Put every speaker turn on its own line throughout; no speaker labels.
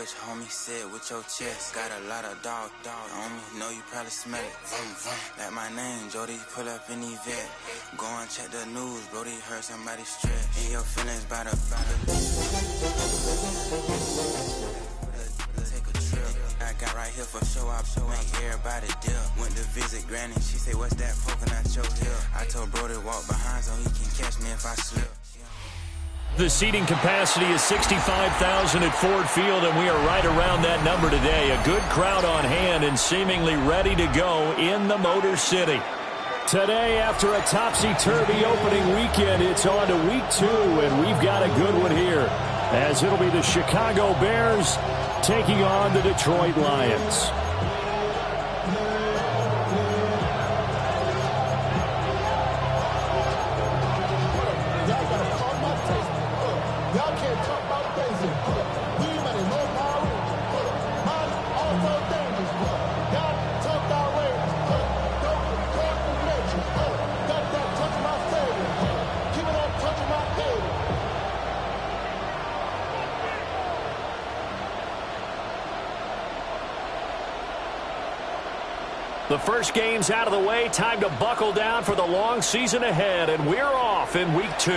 language, homie, say it with your chest. Got a lot of dog on me, know you probably smell it. Vroom, vroom. Like my name, Jody, pull up in the vet. Go and check the news, Brody, heard somebody stress. In your feelings by the take a trip. I got right here for show, I make everybody dip. Went to visit Granny, she say, what's that poking out your hip? I told Brody walk behind so he can catch me if I slip.
The seating capacity is 65,000 at Ford Field, and we are right around that number today. A good crowd on hand and seemingly ready to go in the Motor City. Today, after a topsy-turvy opening weekend, it's on to week 2, and we've got a good one here, as it'll be the Chicago Bears taking on the Detroit Lions. The first game's out of the way. Time to buckle down for the long season ahead, and we're off in week 2.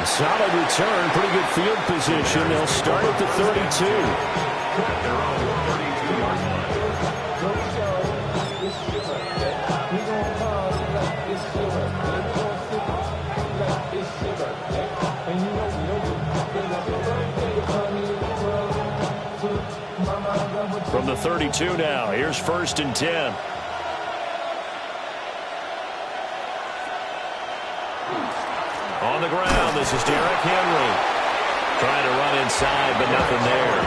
Solid return, pretty good field position. They'll start at the 32. From the 32 now, here's 1st and 10. On the ground, this is Derrick Henry. Trying to run inside, but nothing there.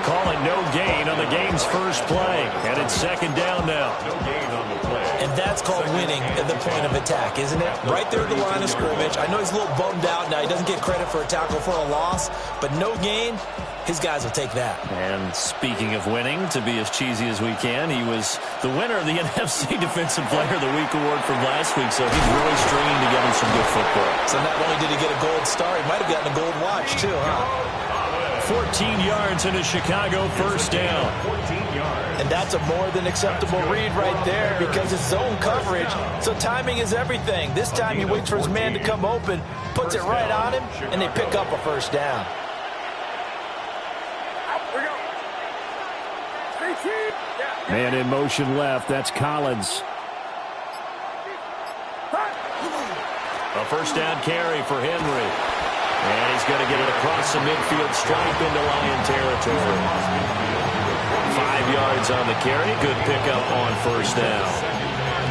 Calling no gain on the game's first play. And it's 2nd down now. No gain on the play.
And that's called winning at the point of attack, isn't it? Right there at the line of scrimmage. I know he's a little bummed out now. He doesn't get credit for a tackle for a loss, but no gain, his guys will take that.
And speaking of winning, to be as cheesy as we can, he was the winner of the NFC Defensive Player of the Week award from last week, so he's really stringing together some good football.
So not only did he get a gold star, he might have gotten a gold watch too, huh?
14 yards and a Chicago 1st down.
14 yards. And that's a more than acceptable read right there because it's zone coverage, so timing is everything. This time he waits for his man to come open, puts it right on him, and they pick up a 1st down.
Man in motion left. That's Collins. A 1st down carry for Henry. And he's going to get it across the midfield stripe into Lion territory. 5 yards on the carry. Good pickup on 1st down.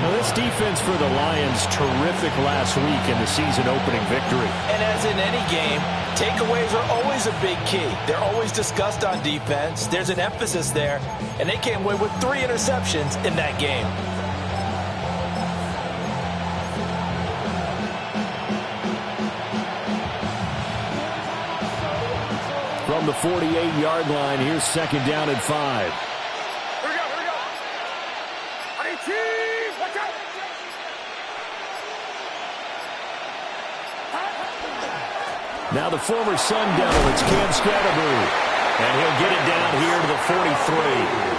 Well, this defense for the Lions, terrific last week in the season opening victory.
And as in any game, takeaways are always a big key. They're always discussed on defense. There's an emphasis there, and they came away with 3 interceptions in that game.
From the 48-yard line, here's 2nd down and 5.
Here we go. Watch out.
Now the former Sun Devil, it's Cam Scatterboo. And he'll get it down here to the 43.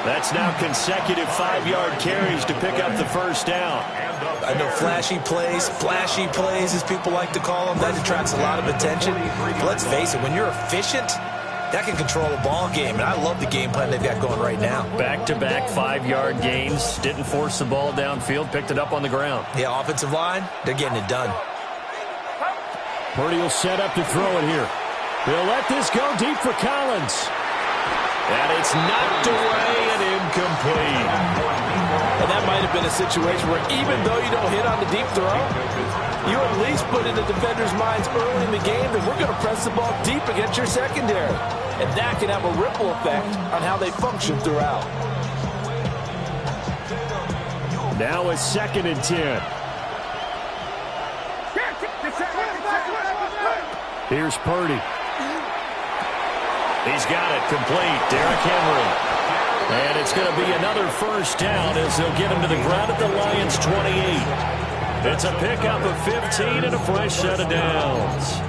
That's now consecutive 5-yard carries to pick up the 1st down.
I know flashy plays, flashy plays, as people like to call them, that attracts a lot of attention. But let's face it, when you're efficient, that can control a ball game. And I love the game plan they've got going right now.
Back-to-back 5-yard gains. Didn't force the ball downfield. Picked it up on the ground.
Yeah, offensive line, they're getting it done.
Purdy will set up to throw it here. He'll let this go deep for Collins. And it's knocked away and incomplete.
And that might have been a situation where even though you don't hit on the deep throw, you at least put in the defender's minds early in the game that we're going to press the ball deep against your secondary. And that can have a ripple effect on how they function throughout.
Now it's 2nd and 10. Here's Purdy. He's got it complete. Derrick Henry. And it's going to be another 1st down as they'll get him to the ground at the Lions' 28. It's a pickup of 15 and a fresh set of downs.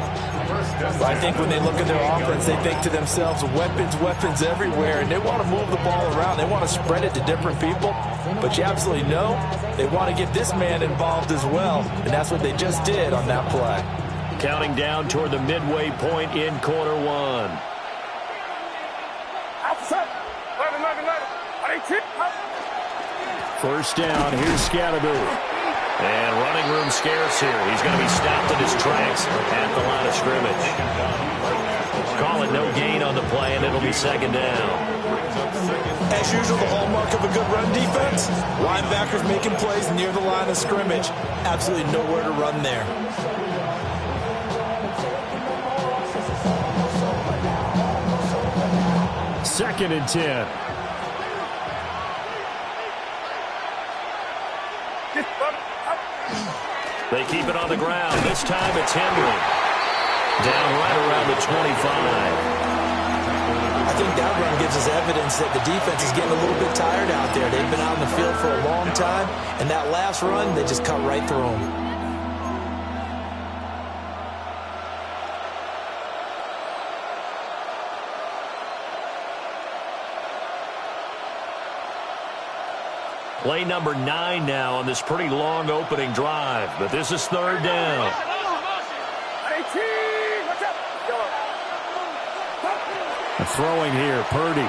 Well, I think when they look at their offense, they think to themselves, weapons, weapons everywhere, and they want to move the ball around. They want to spread it to different people, but you absolutely know they want to get this man involved as well, and that's what they just did on that play.
Counting down toward the midway point in quarter one. First down, here's Scatterby. And running room scarce here. He's going to be stopped in his tracks at the line of scrimmage. Call it no gain on the play, and it'll be second down.
As usual, the hallmark of a good run defense, linebackers making plays near the line of scrimmage. Absolutely nowhere to run there.
Second and 10. They keep it on the ground. This time it's Henry. Down right around the 25.
I think that run gives us evidence that the defense is getting a little bit tired out there. They've been out on the field for a long time, and that last run, they just cut right through them.
Play number 9 now on this pretty long opening drive, but this is third down. Throwing here, Purdy.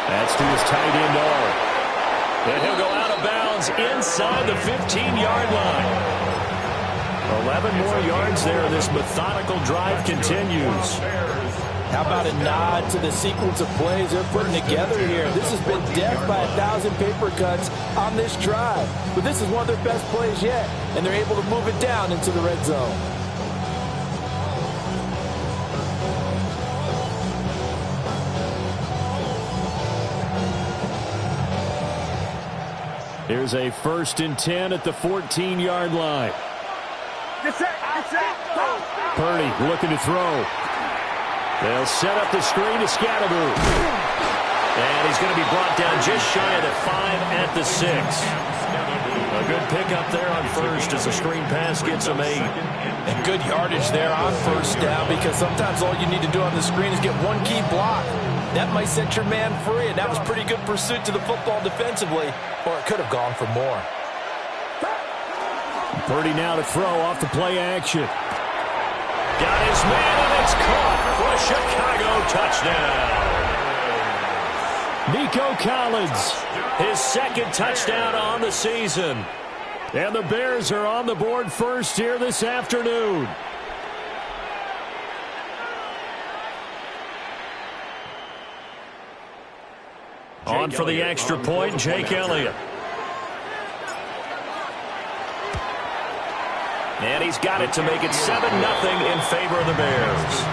That's to his tight end arm. And he'll go out of bounds inside the 15-yard line. 11 more yards there, and this methodical drive continues.
How about a nod to the sequence of plays they're putting together here? This has been death by 1,000 paper cuts on this drive. But this is one of their best plays yet, and they're able to move it down into the red zone.
Here's a 1st and 10 at the 14-yard line. Purdy looking to throw. They'll set up the screen to Scatterby. And he's going to be brought down just shy of the 5 at the 6. A good pickup there on first as the screen pass gets him 8.
And good yardage there on first down, because sometimes all you need to do on the screen is get one key block. That might set your man free, and that was pretty good pursuit to the football defensively, or it could have gone for more.
Purdy now to throw off the play action. Got his man, and it's caught for a Chicago touchdown. Nico Collins, his 2nd touchdown on the season. And the Bears are on the board first here this afternoon. On for the extra point, Jake Elliott. And he's got it to make it 7-0 in favor of the Bears.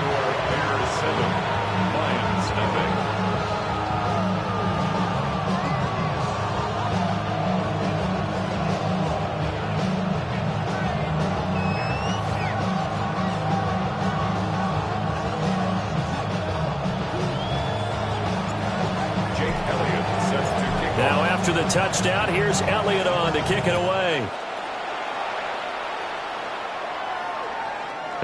Now after the touchdown, here's Elliott on to kick it away.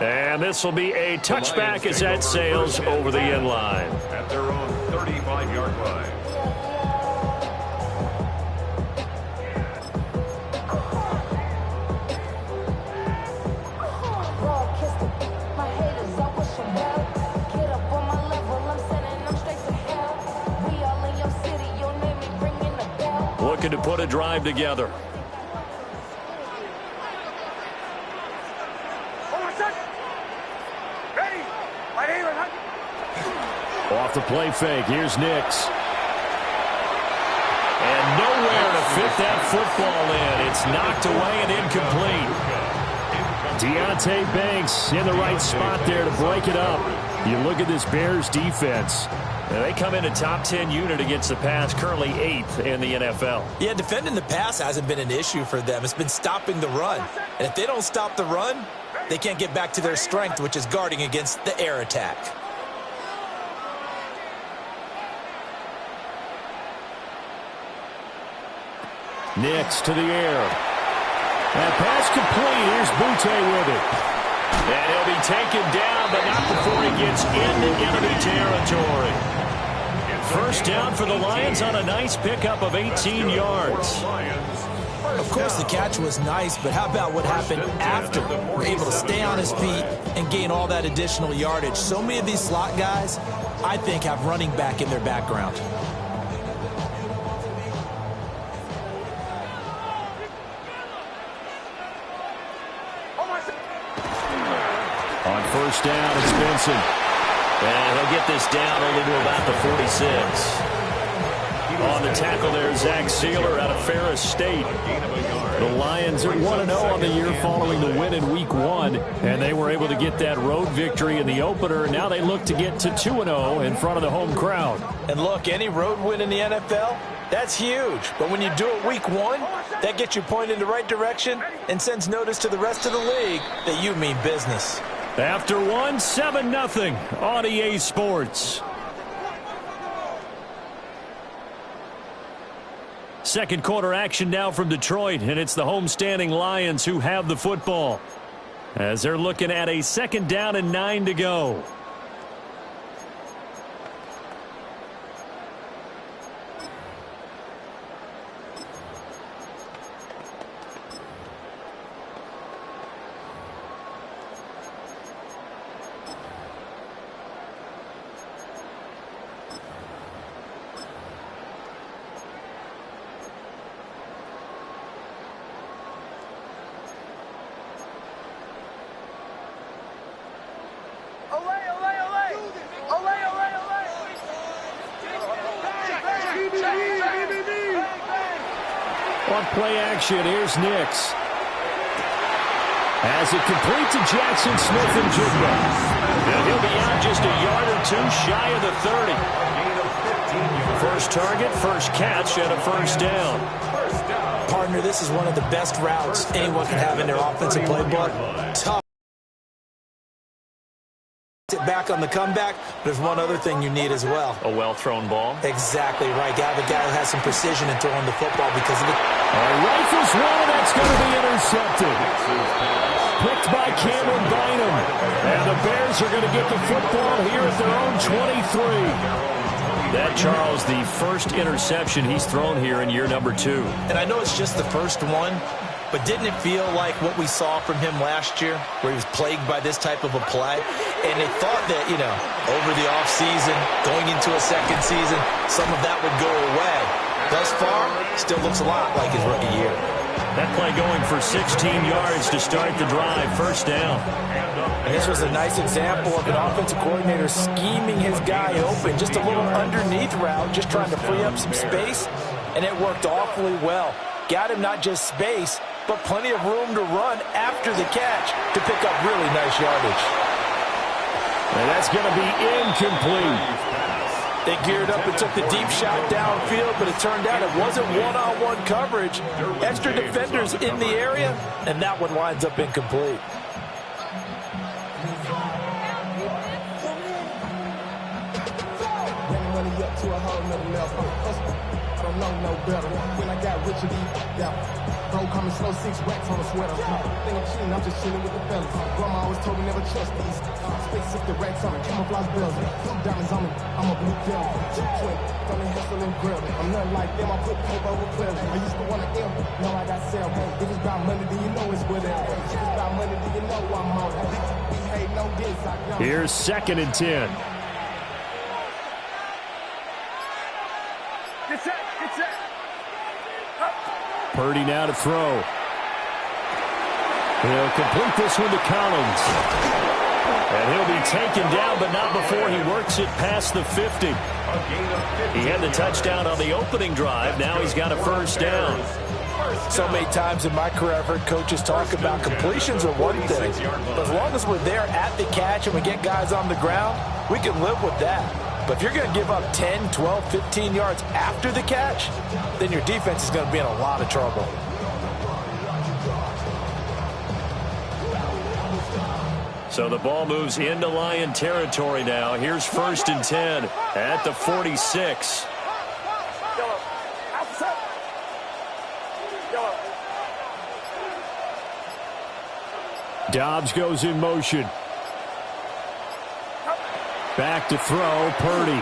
And this will be a touchback as that sails over the end line.
At their own 35-yard line.
Looking to put a drive together. Off the play fake, here's Nix. And nowhere to fit that football in. It's knocked away and incomplete. Deonte Banks in the right spot there to break it up. You look at this Bears defense. Now they come in a top 10 unit against the pass, currently 8th in the NFL.
Yeah, defending the pass hasn't been an issue for them. It's been stopping the run. And if they don't stop the run, they can't get back to their strength, which is guarding against the air attack.
Nix to the air. That pass complete. Here's Butte with it. And he'll be taken down, but not before he gets into enemy territory. First down for the Lions on a nice pickup of 18 yards.
Of course, the catch was nice, but how about what happened after? We're able to stay on his feet and gain all that additional yardage. So many of these slot guys, I think, have running back in their background.
On first down, it's Benson. And he'll get this down only to about the 46. On the tackle there, Zach Sealer out of Ferris State. The Lions are 1-0 on the year following the win in Week 1, and they were able to get that road victory in the opener, and now they look to get to 2-0 in front of the home crowd.
And look, any road win in the NFL, that's huge. But when you do it Week 1, that gets you pointed in the right direction and sends notice to the rest of the league that you mean business.
After 7-0 on EA Sports. Second quarter action now from Detroit, and it's the homestanding Lions who have the football as they're looking at a 2nd down and 9 to go. On play action, here's Nix. As it complete to Jackson Smith and Jigba. And he'll be out just a yard or two shy of the 30. First target, first catch, and a first down.
Partner, this is one of the best routes anyone can have in their offensive playbook. Tough. Back on the comeback, there's one other thing you need as well.
A well-thrown ball.
Exactly right. Got a guy who has some precision in throwing the football because of the...
Rifles one, and that's going to be intercepted. Picked by Cameron Bynum. And the Bears are going to get the football here at their own 23. That, Charles, the first interception he's thrown here in year number 2.
And I know it's just the first one, but didn't it feel like what we saw from him last year, where he was plagued by this type of a play? And they thought that, you know, over the offseason, going into a second season, some of that would go away. Thus far, still looks a lot like his rookie year.
That play going for 16 yards to start the drive, first down.
And this was a nice example of an offensive coordinator scheming his guy open, just a little underneath route, just trying to free up some space, and it worked awfully well. Got him not just space, but plenty of room to run after the catch to pick up really nice yardage.
And that's going to be incomplete.
They geared up and took the deep shot downfield, but it turned out it wasn't one-on-one coverage. Extra defenders in the area, and that one winds up incomplete.
No better. When I got rich and bro coming slow, 6 racks on a sweater. Think I'm cheating, I'm just chilling with the fellas. Grandma always told me never trust these. Space up the racks on me, camouflage bells. Blue diamonds on me, I'm a blue devil. Twin, from the hustle and grill. I'm nothing like them, I put paper over pleasure. I used to want to M, now I got sell. If it's about money, then you know it's whatever. If it's about money, then you know I'm on it. We hate no diss.
Here's 2nd and 10.
Get set, get set.
Purdy now to throw. He'll complete this one to Collins. And he'll be taken down, but not before he works it past the 50. He had the touchdown on the opening drive. Now he's got a first down.
So many times in my career, I've heard coaches talk about completions are one thing. But as long as we're there at the catch and we get guys on the ground, we can live with that. But if you're going to give up 10, 12, 15 yards after the catch, then your defense is going to be in a lot of trouble.
So the ball moves into Lion territory now. Here's 1st and 10 at the 46. Dobbs goes in motion. Back to throw, Purdy.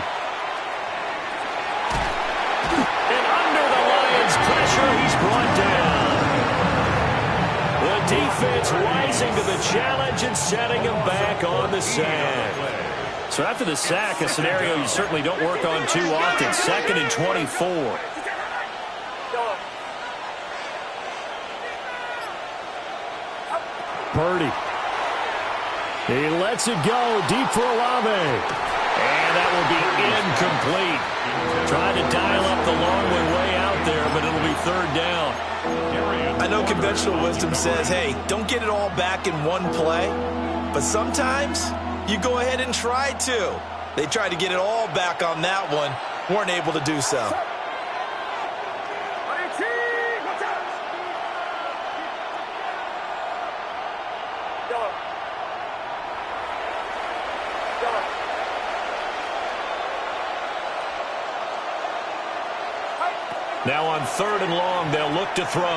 And under the Lions' pressure, he's brought down. The defense rising to the challenge and setting him back on the sack. So after the sack, a scenario you certainly don't work on too often. 2nd and 24. Purdy. He lets it go deep for Olave. And that will be incomplete. Trying to dial up the long way out there, but it'll be 3rd down.
I know conventional wisdom says, hey, don't get it all back in one play. But sometimes you go ahead and try to. They tried to get it all back on that one. Weren't able to do so.
Now on 3rd and long, they'll look to throw.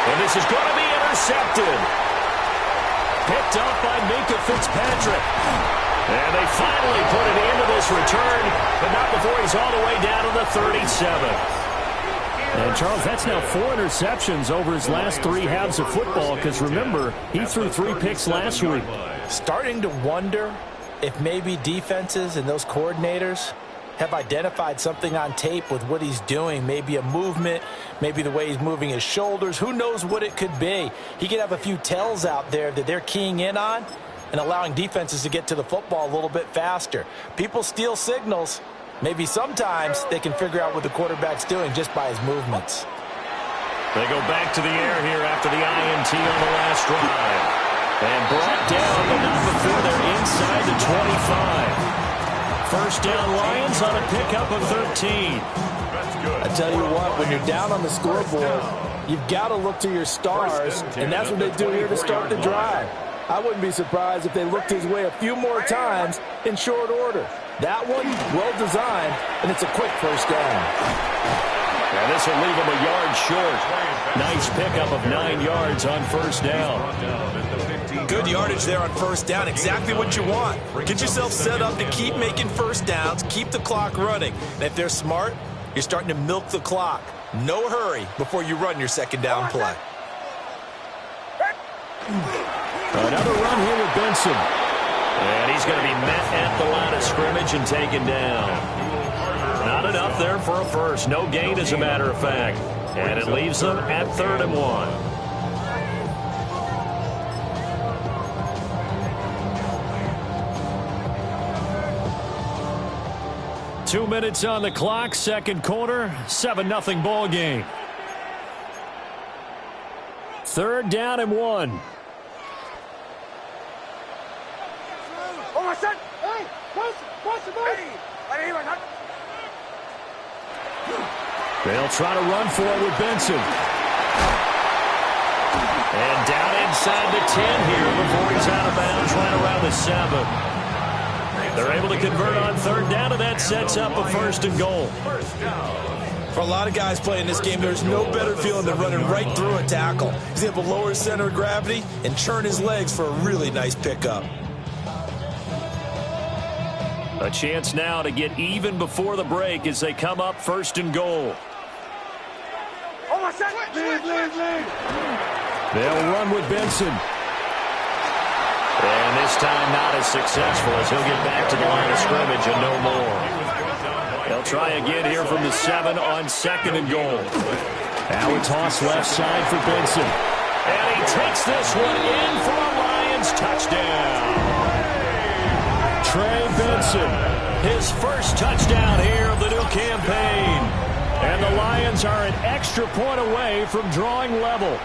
And this is going to be intercepted. Picked up by Minkah Fitzpatrick. And they finally put it into this return, but not before he's all the way down to the 37. And, Charles, that's now 4 interceptions over his last 3 halves of football, because, remember, he threw 3 picks last week.
Starting to wonder if maybe defenses and those coordinators have identified something on tape with what he's doing. Maybe a movement, maybe the way he's moving his shoulders. Who knows what it could be? He could have a few tells out there that they're keying in on and allowing defenses to get to the football a little bit faster. People steal signals. Maybe sometimes they can figure out what the quarterback's doing just by his movements.
They go back to the air here after the INT on the last drive. And brought down, but not before they're inside the 25. 1st down Lions on a pickup of 13.
I tell you what, when you're down on the scoreboard, you've got to look to your stars, and that's what they do here to start the drive. I wouldn't be surprised if they looked his way a few more times in short order. That one, well designed, and it's a quick 1st down.
And this will leave him a yard short. Nice pickup of 9 yards on 1st down.
Good yardage there on 1st down. Exactly what you want. Get yourself set up to keep making 1st downs, keep the clock running. And if they're smart, you're starting to milk the clock. No hurry before you run your 2nd down play.
Another run here with Benson. And he's going to be met at the line of scrimmage and taken down. Not enough there for a first. No gain, as a matter of fact. And it leaves them at 3rd and 1. 2 minutes on the clock, 2nd quarter, 7-0 ball game. 3rd down and 1. They'll try to run for it with Benson. And down inside the 10 here before he's out of bounds right around the 7. They're able to convert on 3rd down, and that sets up a 1st and goal.
For a lot of guys playing this game, there's no better feeling than running right through a tackle. He's able to lower his center of gravity and turn his legs for a really nice pickup.
A chance now to get even before the break as they come up 1st and goal. They'll run with Benson. And this time not as successful as he'll get back to the line of scrimmage and no more. They'll try again here from the 7 on 2nd and goal. Now a toss left side for Benson. And he takes this one in for a Lions touchdown. Trey Benson, his 1st touchdown here of the new campaign. And the Lions are an extra point away from drawing level.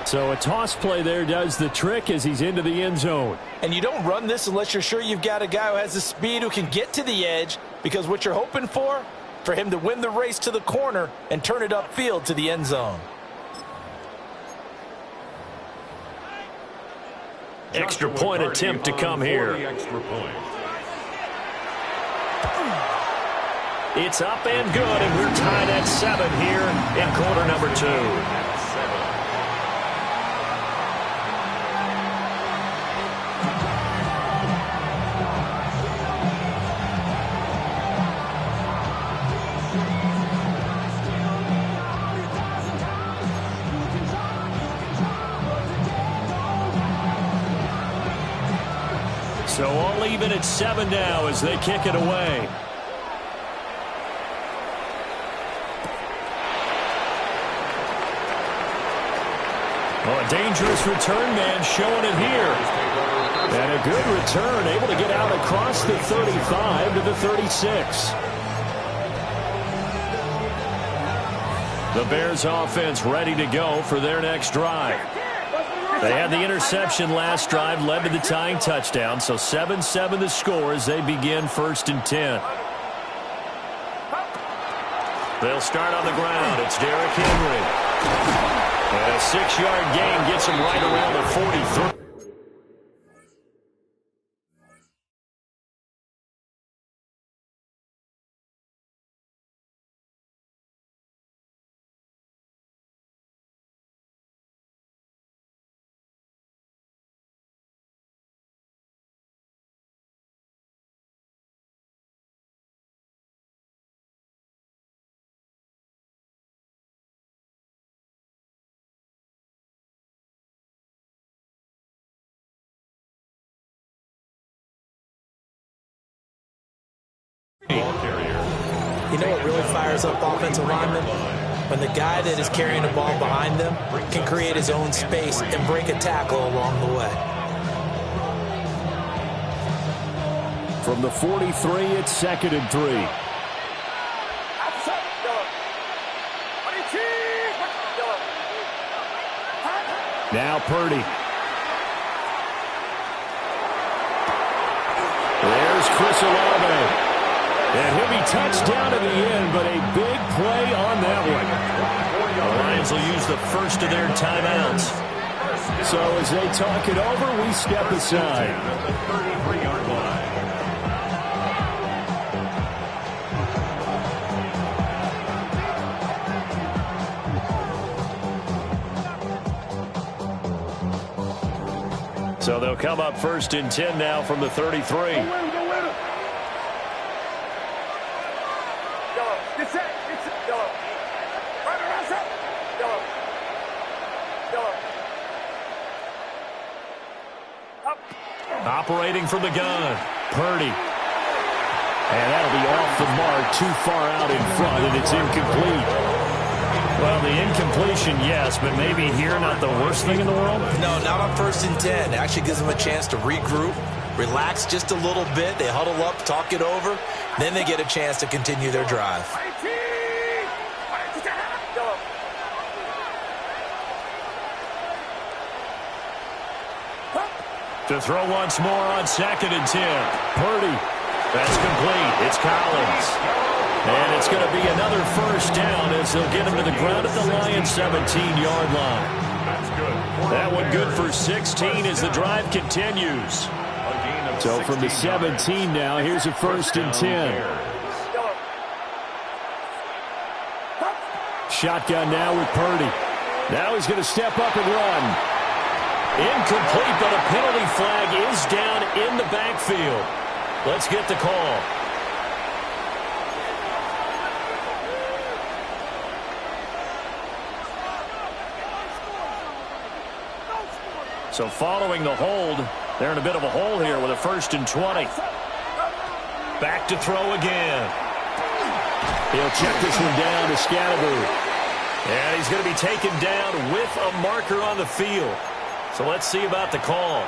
So a toss play there does the trick as he's into the end zone.
And you don't run this unless you're sure you've got a guy who has the speed who can get to the edge, because what you're hoping for him to win the race to the corner and turn it upfield to the end zone.
Extra point attempt to come here. It's up and good, and we're tied at 7 here in quarter number 2. even at 7 now as they kick it away. Oh, a dangerous return man showing it here. And a good return, able to get out across the 35 to the 36. The Bears offense ready to go for their next drive. They had the interception last drive, led to the tying touchdown, so 7-7 the score as they begin 1st and 10. They'll start on the ground. It's Derrick Henry. And a 6-yard gain gets him right around the 43.
You know what really fires up offensive linemen? When the guy that is carrying the ball behind them can create his own space and break a tackle along the way.
From the 43, it's 2nd and 3. Now Purdy. There's Chris Olave. And he'll be touched down to the end, but a big play on that one. The Lions will use the first of their timeouts. So as they talk it over, we step aside. So they'll come up 1st and 10 now from the 33. Operating from the gun, Purdy. And that'll be off the mark, too far out in front, and it's incomplete. Well, the incompletion, yes, but maybe here not the worst thing in the world?
No, not on 1st and 10. It actually gives them a chance to regroup, relax just a little bit. They huddle up, talk it over. Then they get a chance to continue their drive.
To throw once more on 2nd and 10. Purdy. That's complete. It's Collins. And it's going to be another first down as they'll get him to the ground at the Lions' 17-yard line. That one good for 16 as the drive continues. So from the 17 now, here's a 1st and 10. Shotgun now with Purdy. Now he's going to step up and run. Incomplete, but a penalty flag is down in the backfield. Let's get the call. So following the hold, they're in a bit of a hole here with a 1st and 20. Back to throw again. He'll check this one down to Scatterby. And he's going to be taken down with a marker on the field. So let's see about the call.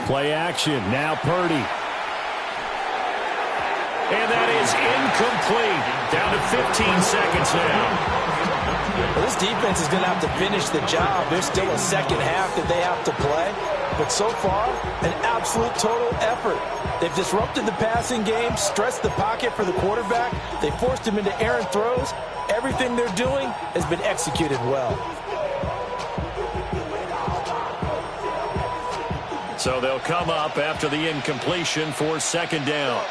Play action. Now Purdy. And that is incomplete. Down to 15 seconds now.
Well, this defense is going to have to finish the job. There's still a second half that they have to play. But so far, an absolute total effort. They've disrupted the passing game, stressed the pocket for the quarterback. They forced him into errant throws. Everything they're doing has been executed well.
So they'll come up after the incompletion for 2nd down.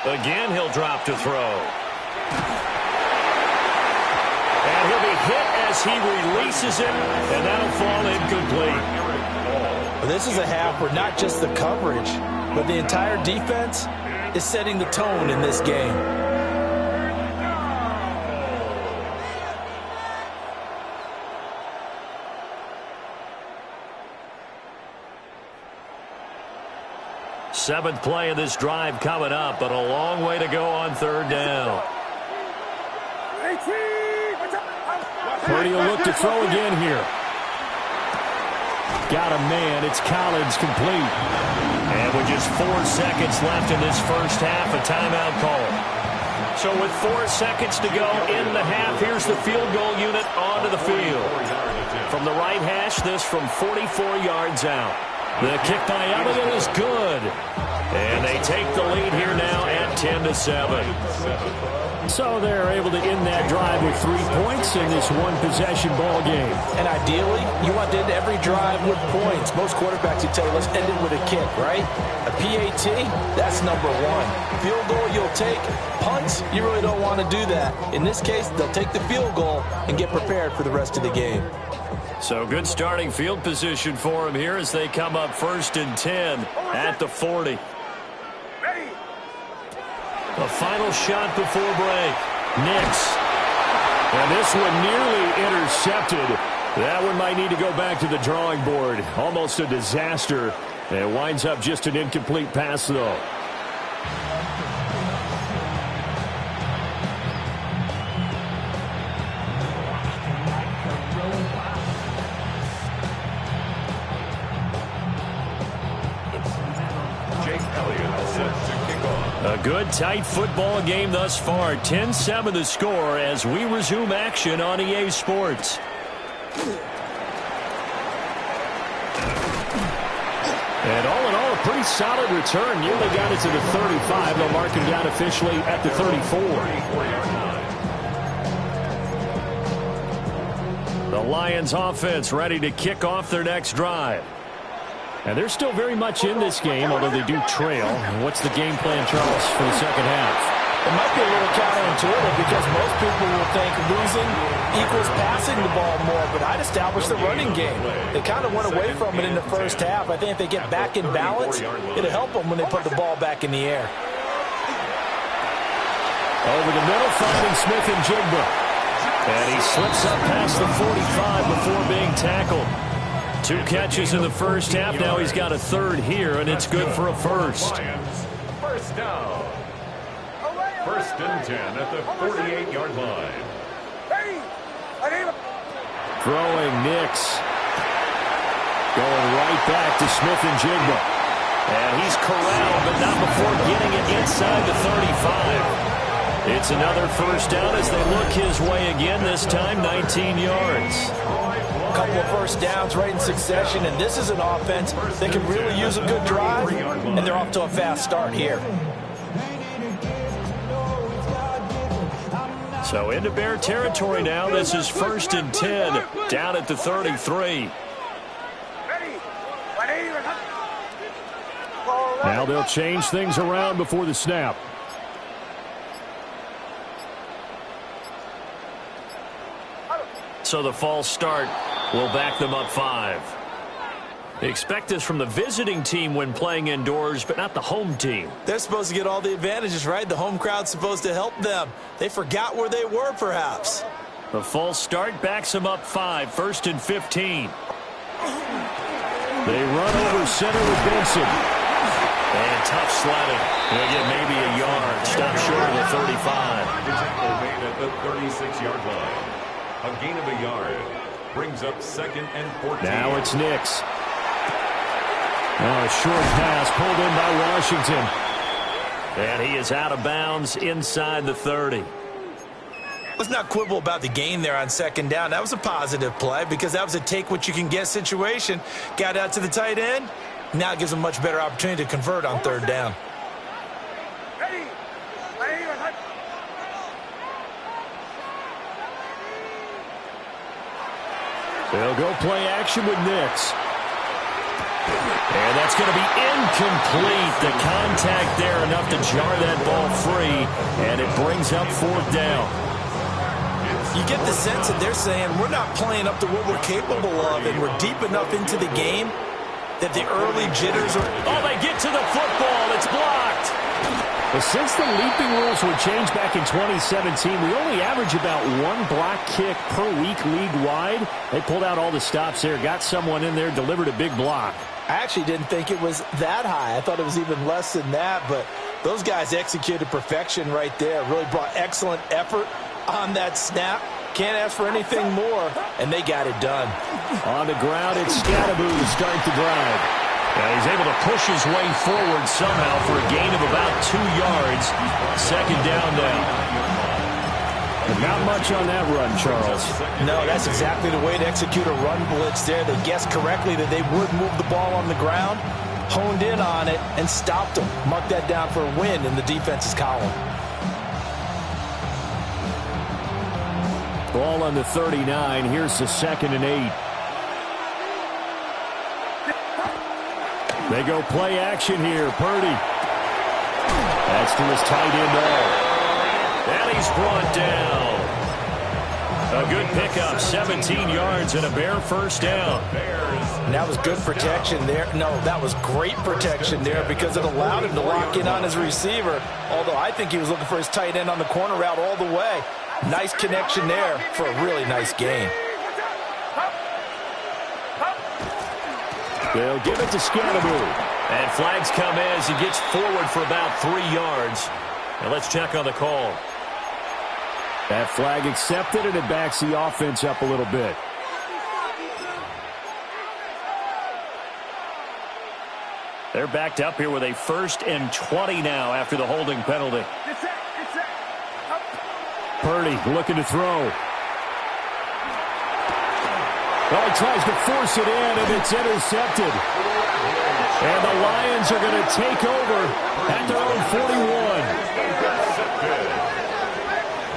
Again, he'll drop to throw. And he'll be hit as he releases it, and that'll fall incomplete.
Well, this is a half where not just the coverage, but the entire defense is setting the tone in this game.
Seventh play of this drive coming up, but a long way to go on third down. Purdy will look to throw again here. Got a man. It's Collins, complete. And with just 4 seconds left in this first half, a timeout call. So with 4 seconds to go in the half, here's the field goal unit onto the field. From the right hash, this from 44 yards out. The kick by Elliott is good. And they take the lead here now at 10-7.
So they're able to end that drive with 3 points in this one-possession ball game.
And ideally, you want to end every drive with points. Most quarterbacks would tell you, let's end it with a kick, right? A PAT, that's number one. Field goal you'll take. Punts, you really don't want to do that. In this case, they'll take the field goal and get prepared for the rest of the game.
So good starting field position for them here as they come up 1st and 10 at the 40. The final shot before break. Nix. And this one nearly intercepted. That one might need to go back to the drawing board. Almost a disaster. And it winds up just an incomplete pass, though. A good, tight football game thus far. 10-7 the score as we resume action on EA Sports. And all in all, a pretty solid return. Nearly got it to the 35. They'll mark him down officially at the 34. The Lions offense ready to kick off their next drive. And they're still very much in this game, although they do trail. What's the game plan, Charles, for the second half?
It might be a little counterintuitive because most people will think losing equals passing the ball more, but I'd establish the running game. They kind of went away from it in the first half. I think if they get back in balance, it'll help them when they put the ball back in the air.
Over the middle, finding Smith and Jigba. And he slips up past the 45 before being tackled. 2 catches in the first half. Now he's got a third here, and it's good for a first.
First down. 1st and 10 at the 48-yard line.
Throwing Nix. Going right back to Smith and Jigba. And he's corralled, but not before getting it inside the 35. It's another first down as they look his way again, this time 19 yards.
A couple of first downs right in succession, and this is an offense that can really use a good drive, and they're off to a fast start here.
So into Bear territory now. This is 1st and 10 down at the 33.
Now they'll change things around before the snap.
So the false start will back them up 5. Expect this from the visiting team when playing indoors, but not the home team.
They're supposed to get all the advantages, right? The home crowd's supposed to help them. They forgot where they were, perhaps.
The false start backs them up 5, 1st and 15.
They run over center with Benson.
And tough sledding. They'll get maybe a yard. Stop short of the 35.
Tackle made at the 36-yard line. A gain of a yard. Brings up 2nd and 14.
Now it's Nix.
A short pass pulled in by Washington.
And he is out of bounds inside the 30.
Let's not quibble about the gain there on 2nd down. That was a positive play because that was a take-what-you-can-get situation. Got out to the tight end. Now it gives them a much better opportunity to convert on 3rd down.
They'll go play action with Nix.
And that's going to be incomplete. The contact there enough to jar that ball free, and it brings up fourth down.
You get the sense that they're saying we're not playing up to what we're capable of, and we're deep enough into the game that the early jitters are...
Oh, they get to the football. It's blocked.
Well, since the leaping rules were changed back in 2017, we only average about one block kick per week league-wide. They pulled out all the stops there, got someone in there, delivered a big block.
I actually didn't think it was that high. I thought it was even less than that, but those guys executed perfection right there. Really brought excellent effort on that snap. Can't ask for anything more, and they got it done.
On the ground, it's Scatteroo to start the drive.
He's able to push his way forward somehow for a gain of about 2 yards. Second down now.
But not much on that run, Charles.
No, that's exactly the way to execute a run blitz there. They guessed correctly that they would move the ball on the ground, honed in on it, and stopped them. Mark that down for a win in the defense's column.
Ball on the 39. Here's the 2nd and 8. They go play action here. Purdy. That's to his tight end all.
And he's brought down. A good pickup, 17 yards and a bare first down.
And that was good protection there. No, that was great protection there because it allowed him to lock in on his receiver. Although I think he was looking for his tight end on the corner route all the way. Nice connection there for a really nice gain.
They'll give it to Scatteroo.
And flags come as he gets forward for about 3 yards. Now let's check on the call.
That flag accepted, and it backs the offense up a little bit.
They're backed up here with a 1st and 20 now after the holding penalty.
Purdy looking to throw. Well, he tries to force it in, and it's intercepted. And the Lions are going to take over at their own 41.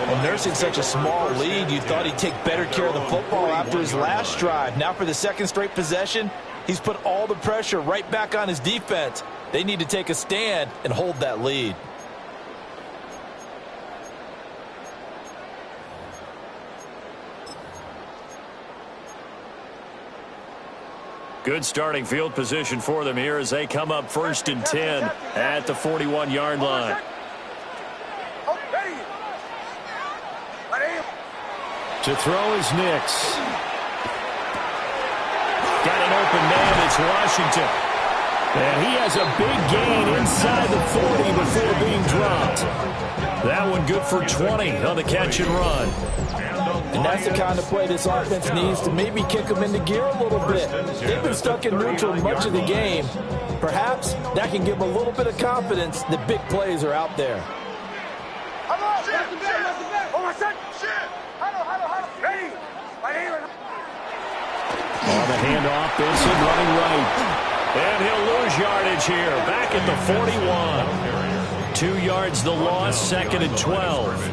Well, nursing such a small lead, you thought he'd take better care of the football after his last drive. Now for the 2nd straight possession, he's put all the pressure right back on his defense. They need to take a stand and hold that lead.
Good starting field position for them here as they come up 1st and 10 at the 41-yard line.
To throw is Nix.
Got an open man. It's Washington.
And he has a big gain inside the 40 before being dropped.
That one good for 20 on the catch and run.
And that's the kind of play this offense needs to maybe kick them into gear a little bit. They've been stuck in neutral much of the game. Perhaps that can give them a little bit of confidence that big plays are out there.
On the handoff, Benson running right.
And he'll lose yardage here. Back at the 41. 2 yards the loss, 2nd and 12.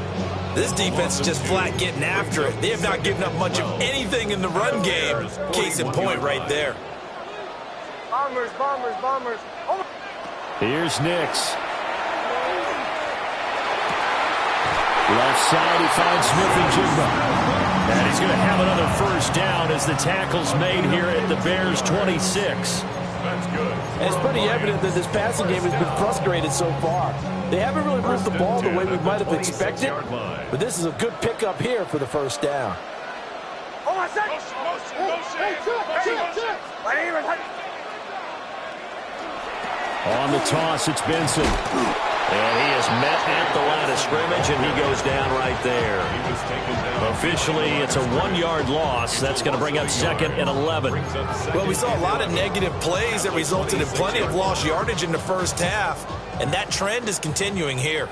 This defense is just flat getting after it. They have not given up much of anything in the run game. Case in point right there.
Bombers. Oh.
Here's Nix. Left side, he finds Smith and Jigba.
And he's going to have another first down as the tackle's made here at the Bears' 26.
That's good.
And it's pretty evident that this passing game has been frustrated so far. They haven't really moved the ball the way we might have expected, but this is a good pickup here for the first down.
On the toss, it's Benson.
And he is met at the line of scrimmage, and he goes down right there. Officially, it's a 1-yard loss. That's going to bring up 2nd and 11.
Well, we saw a lot of negative plays that resulted in plenty of lost yardage in the first half, and that trend is continuing here.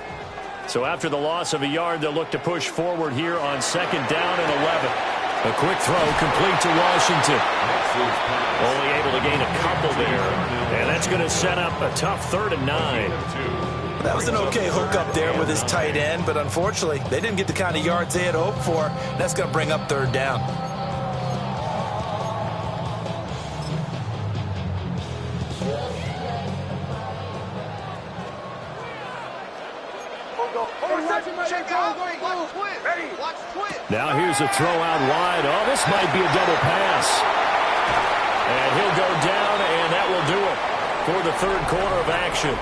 So after the loss of a yard, they'll look to push forward here on 2nd down and 11. A quick throw complete to Washington. Only able to gain a couple there, and that's going to set up a tough 3rd and 9.
That was an okay hook up there with his tight end, but unfortunately, they didn't get the kind of yards they had hoped for. That's going to bring up 3rd down.
Now here's a throw out wide. Oh, this might be a double pass. And he'll go down, and that will do it for the third quarter of action.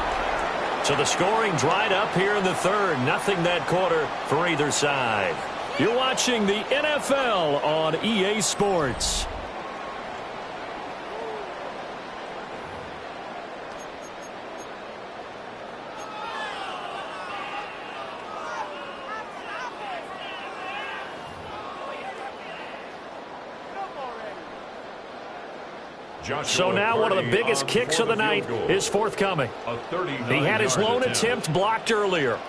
So the scoring dried up here in the third. Nothing that quarter for either side. You're watching the NFL on EA Sports. So now one of the biggest kicks of the night is forthcoming. He had his lone attempt blocked earlier.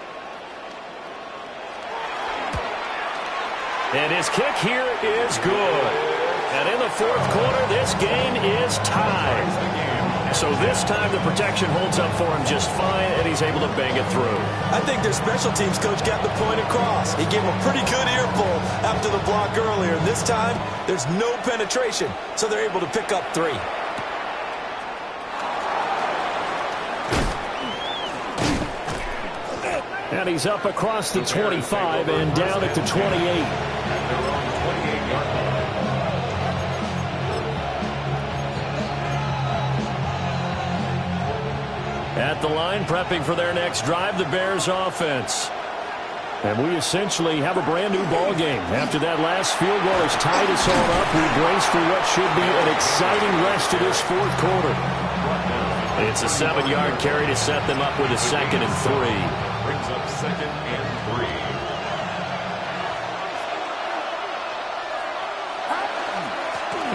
And his kick here is good. And in the fourth quarter, this game is tied. So this time the protection holds up for him just fine, and he's able to bang it through.
I think their special teams coach got the point across. He gave him a pretty good earful after the block earlier. And this time, there's no penetration, so they're able to pick up 3.
And he's up across the 25 and down at the 28. At the line, prepping for their next drive, the Bears offense. And we essentially have a brand new ball game. After that last field goal has tied us all up, we brace for what should be an exciting rest of this fourth quarter. It's a 7-yard carry to set them up with a 2nd and 3.
Brings up 2nd and 3.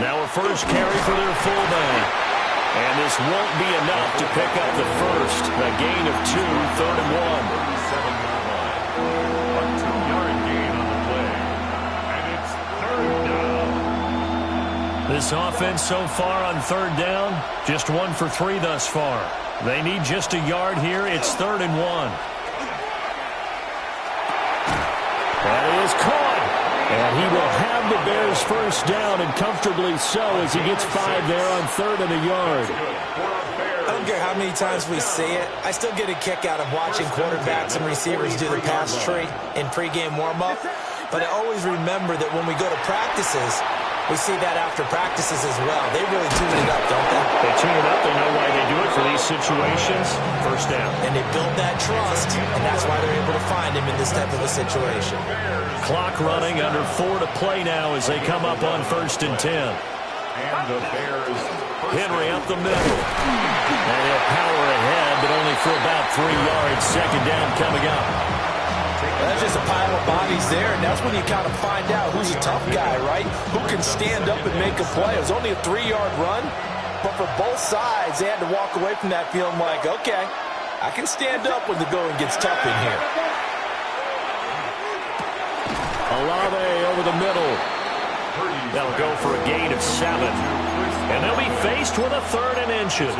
Now a first carry for their fullback. And this won't be enough to pick up the first. A gain of 2, 3rd and 1.
37-yard line. A 2-yard gain on the play. And it's 3rd down.
This offense so far on 3rd down, just 1 for 3 thus far. They need just a yard here. It's 3rd and 1. That is caught. And he will have the Bears first down, and comfortably so, as he gets 5 there on 3rd and a yard.
I don't care how many times we see it. I still get a kick out of watching quarterbacks and receivers do the pass tree in pregame warm-up. But I always remember that when we go to practices, we see that after practices as well. They really tune it up, don't they?
They tune it up. They know why they do it for these situations. First down.
And they build that trust, and that's why they're able to find him in this type of a situation.
Clock running, under 4 to play now as they come up on 1st and 10.
And the Bears.
Henry up the middle. And he'll power ahead, but only for about 3 yards. 2nd down coming up.
That's just a pile of bodies there, and that's when you kind of find out who's a tough guy, right? Who can stand up and make a play. It was only a 3-yard run, but for both sides, they had to walk away from that feeling like, okay, I can stand up when the going gets tough in here.
Olave over the middle. They'll go for a gain of 7. And they'll be faced with a 3rd and inches.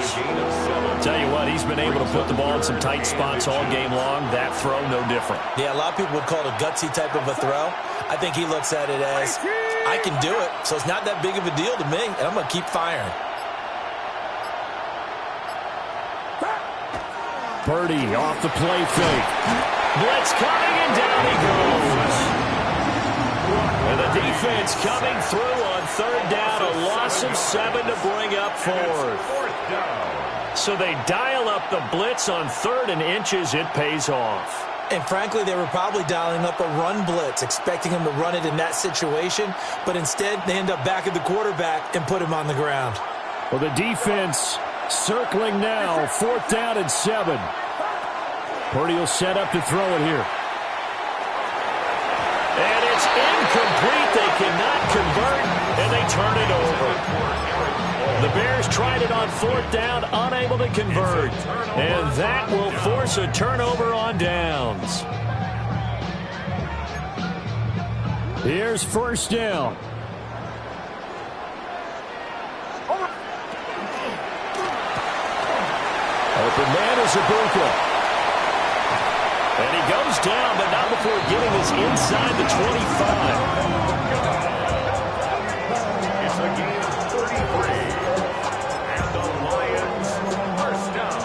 Tell you what, he's been able to put the ball in some tight spots all game long. That throw, no different.
Yeah, a lot of people would call it a gutsy type of a throw. I think he looks at it as, I can do it, so it's not that big of a deal to me, and I'm going to keep firing.
Purdy off the play fake. Blitz coming, and down he goes. And the defense coming through on 3rd down, a loss of 7 to bring up 4th down. So they dial up the blitz on 3rd and inches. It pays off.
And frankly, they were probably dialing up a run blitz, expecting him to run it in that situation. But instead, they end up back at the quarterback and put him on the ground.
Well, the defense circling now, 4th down and 7. Purdy will set up to throw it here. And it's incomplete. They cannot convert, and they turn it over. The Bears tried it on 4th down, unable to convert. And that will force a turnover on downs. Here's 1st down. Open man is Ibuka. And he goes down, but not before getting this inside the 25.
It's a gain of 33. And the Lions, first down.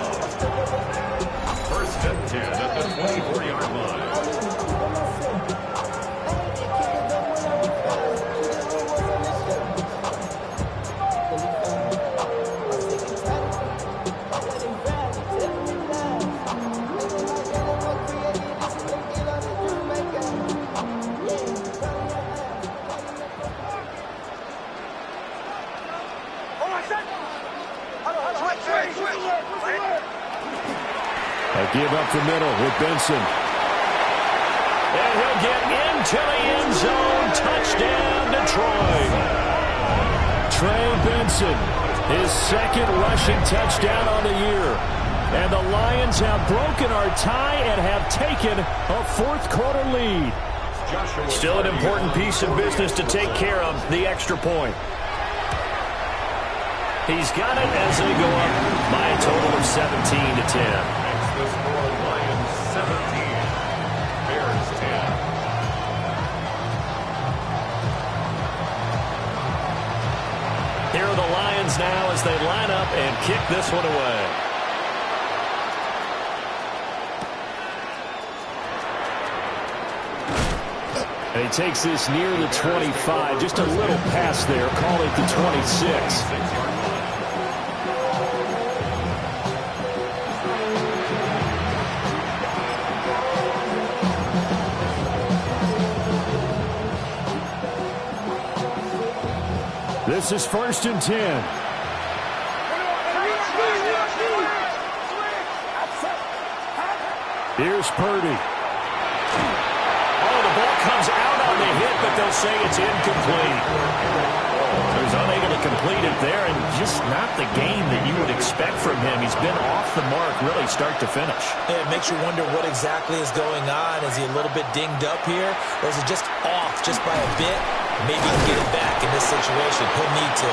1st and 10 at the 24-yard line.
A give up the middle with Benson. And he'll get into the end zone. Touchdown, Detroit. Trey Benson, his second rushing touchdown on the year. And the Lions have broken our tie and have taken a fourth-quarter lead.
Still an important piece of business to take care of, the extra point. He's got it as they go up by a total of 17-10.
The score, Lions 17, Bears 10.
Here are the Lions now as they line up and kick this one away.
And he takes this near the 25, just a little pass there, call it the 26. This is 1st and 10. Here's Purdy.
Comes out on the hit, but they'll say it's incomplete. He's unable to complete it there, and just not the game that you would expect from him. He's been off the mark really start to finish.
It makes you wonder what exactly is going on. Is he a little bit dinged up here, or is it just off just by a bit? Maybe he can get it back in this situation. He'll need to.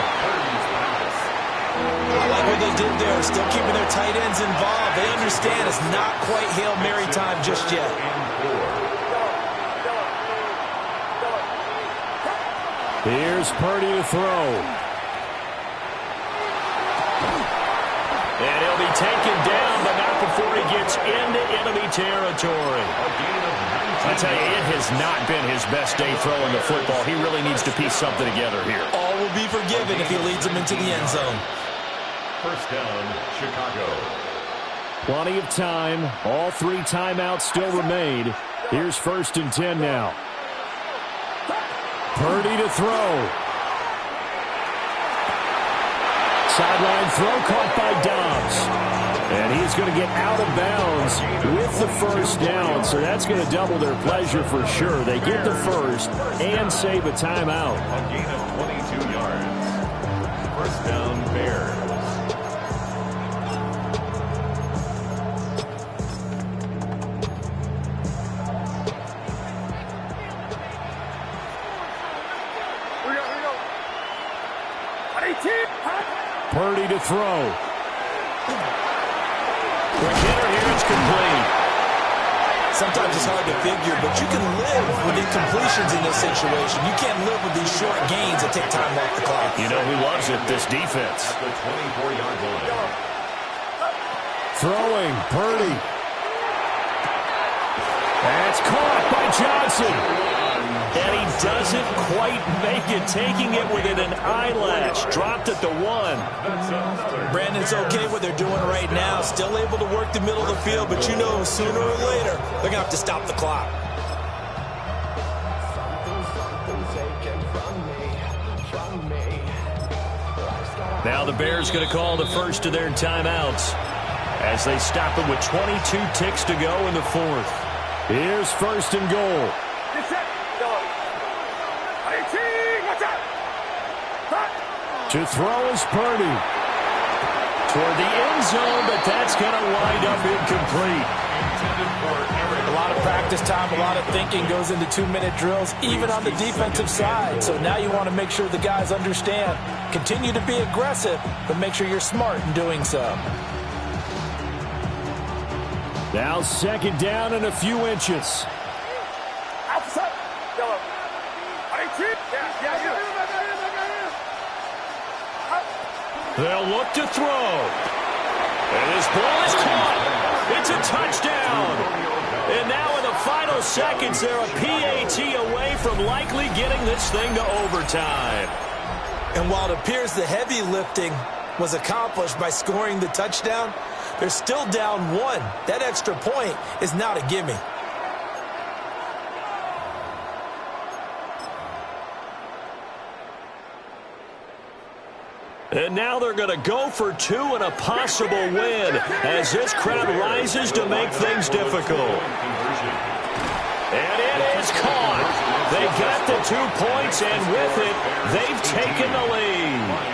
I like what they did there, still keeping their tight ends involved. They understand it's not quite Hail Mary time just yet.
Here's Purdy to throw.
And he'll be taken down, but not before he gets into enemy territory. I tell you, it has not been his best day throwing the football. He really needs to piece something together here.
All will be forgiven if he leads them into the end zone.
First down, Chicago.
Plenty of time. All 3 timeouts still remain. Here's 1st and 10 now. Purdy to throw. Sideline throw caught by Dobbs. And he's going to get out of bounds with the first down, so that's going to double their pleasure for sure. They get the first and save a timeout.
A gain of 22 yards. First down, Bears.
Purdy to throw.
Quick hitter here, it's complete.
Sometimes it's hard to figure, but you can live with incompletions in this situation. You can't live with these short gains that take time off the clock.
You know who loves it? This defense.
At the 24-yard line.
Throwing, Purdy. That's caught by Johnson.
And he doesn't quite make it, taking it within an eyelash. Dropped at the 1.
Brandon, it's okay what they're doing right now. Still able to work the middle of the field, but you know sooner or later they're going to have to stop the clock.
Now the Bears going to call the first of their timeouts as they stop it with 22 ticks to go in the 4th.
Here's 1st and goal. To throw is Purdy.
Toward the end zone, but that's going to wind up incomplete.
A lot of practice time, a lot of thinking goes into 2-minute drills, even on the defensive side. So now you want to make sure the guys understand. Continue to be aggressive, but make sure you're smart in doing so.
Now 2nd down and a few inches.
They'll look to throw. And this ball is caught. It's a touchdown. And now in the final seconds, they're a PAT away from likely getting this thing to overtime.
And while it appears the heavy lifting was accomplished by scoring the touchdown, they're still down 1. That extra point is not a gimme.
And now they're going to go for two and a possible win as this crowd rises to make things difficult. And it is caught. They got the 2 points, and with it, they've taken the lead.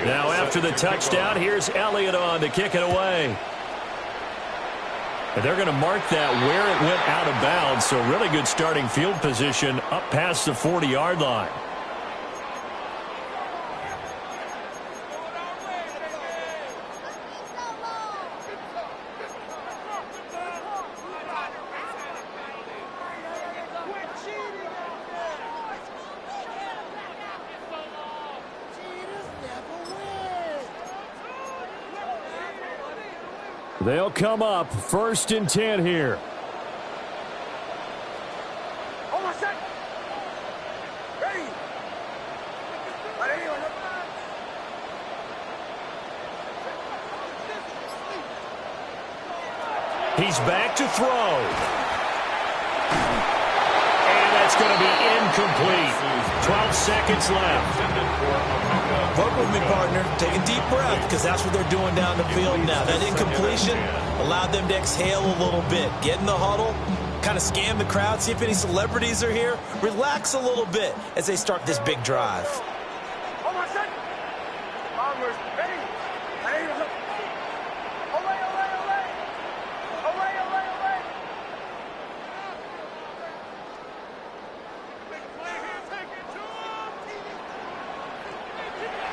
Now after the touchdown, here's Elliott on to kick it away. And they're going to mark that where it went out of bounds, so really good starting field position up past the 40-yard line. They'll come up 1st and 10 here.
Almost set. Ready.
He's back to throw. And that's going to be incomplete. 12 seconds left.
Work with me, partner. Take a deep breath, because that's what they're doing down the field now. That incompletion allowed them to exhale a little bit. Get in the huddle, kind of scan the crowd, see if any celebrities are here. Relax a little bit as they start this big drive.
Almost set. Bombers ready.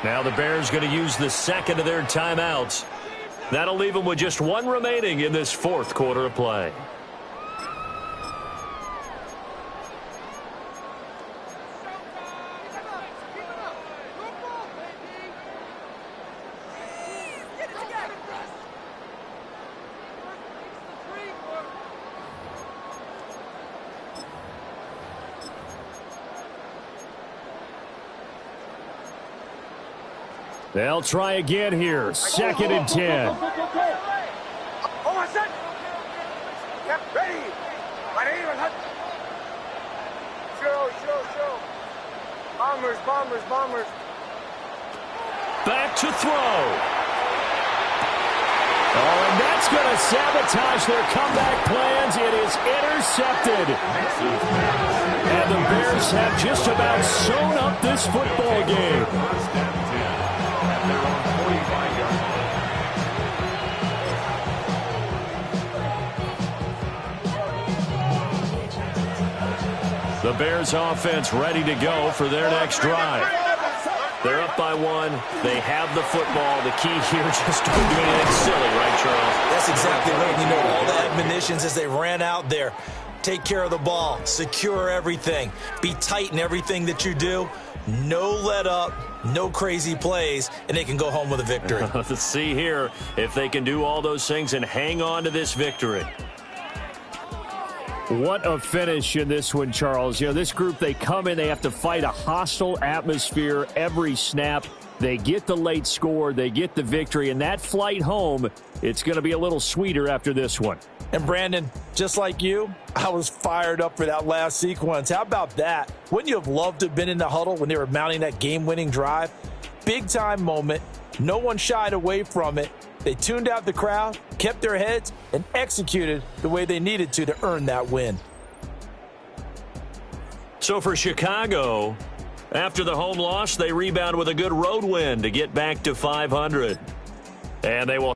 Now the Bears going to use the second of their timeouts. That'll leave them with just one remaining in this 4th quarter of play. They'll try again here. 2nd and 10.
Almost set. Yep, ready. Show. Bombers.
Back to throw. Oh, and that's going to sabotage their comeback plans. It is intercepted. And the Bears have just about sewn up this football game. The Bears offense ready to go for their next drive. They're up by 1. They have the football. The key here, just don't do anything silly, right, Charles?
That's exactly right. You know, all the admonitions as they ran out there. Take care of the ball. Secure everything. Be tight in everything that you do. No let up. No crazy plays. And they can go home with a victory.
Let's see here if they can do all those things and hang on to this victory.
What a finish in this one, Charles. You know, this group, they come in, they have to fight a hostile atmosphere every snap. They get the late score, they get the victory, and that flight home, it's going to be a little sweeter after this one.
And Brandon, just like you, I was fired up for that last sequence. How about that? Wouldn't you have loved to have been in the huddle when they were mounting that game-winning drive? Big-time moment. No one shied away from it. They tuned out the crowd, kept their heads, and executed the way they needed to earn that win.
So for Chicago, after the home loss, they rebound with a good road win to get back to 500. And they will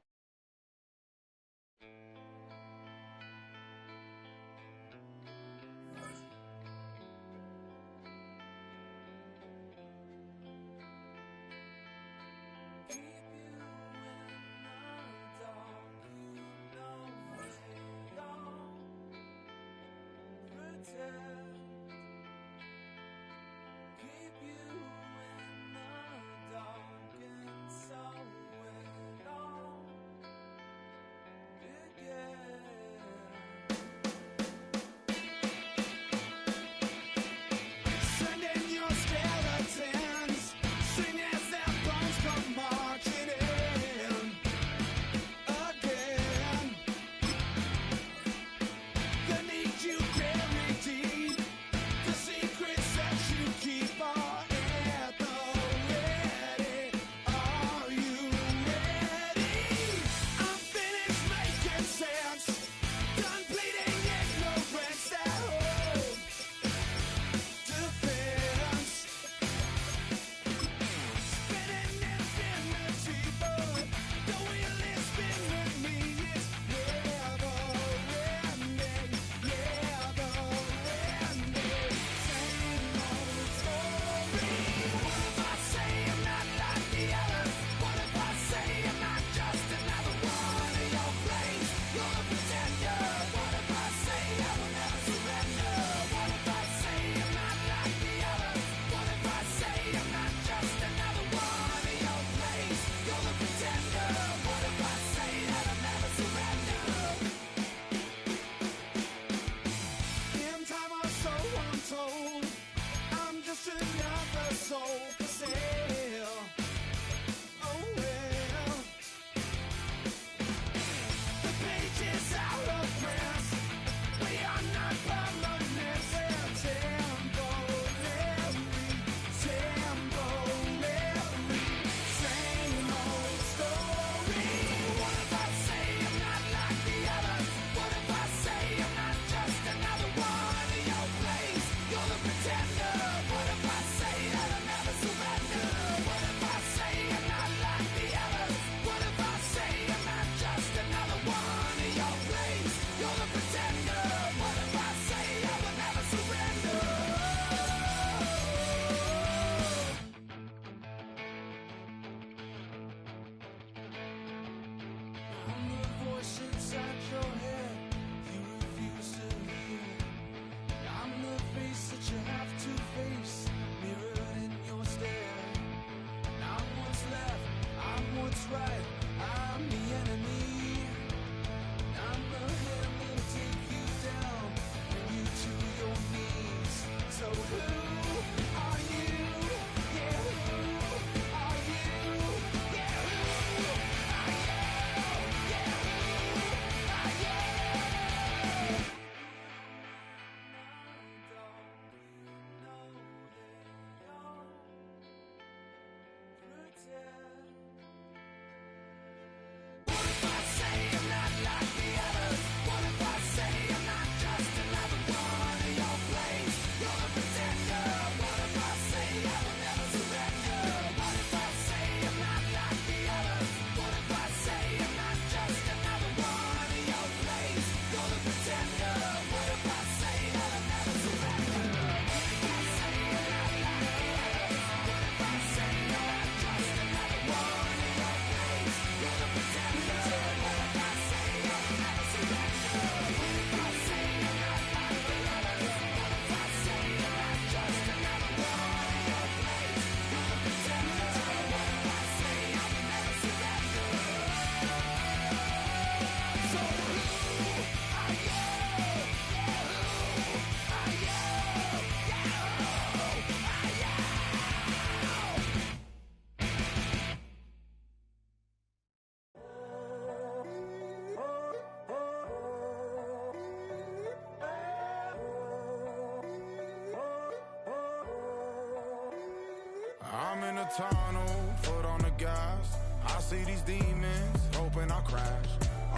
I'm in a tunnel, foot on the gas. I see these demons, hoping I crash.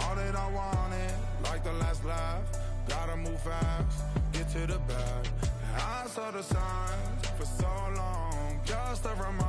All that I wanted, like the last laugh. Gotta move fast, get to the bag. I saw the signs for so long, just a reminder.